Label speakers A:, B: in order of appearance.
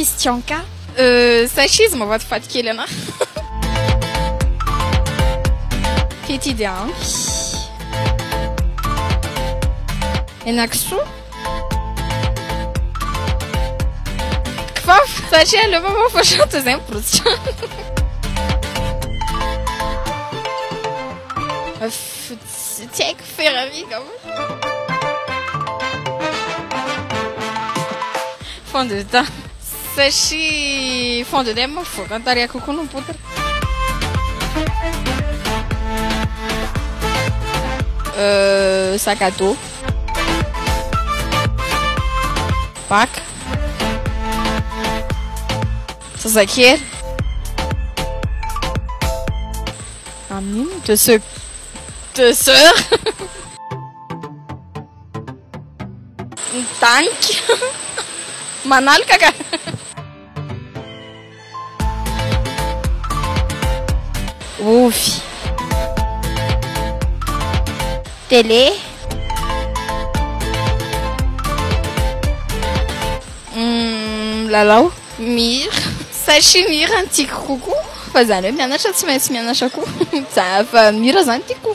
A: Christianka.
B: Satria izy mavatifaty kely anahy.
A: Fety dia ampy. Henakisoa.
B: Kifafa satria aleo mamafa toy izay miborositra. Tsy haiko Ferrari angamba. Fond de teint satria fond de teint mavoaka ny tarehy kokoa no poudre. Sac à dos. Bac. Zazakely. Amin'ino? Deux sœurs. Ny tank. Manalika ka.
A: Ovy. Télé.
B: Lalao. Mira. Satria mira no tiako kokoa. Fa zany hoe mianatra tsy maintsy mianatra koa. Fa mira zany tiako.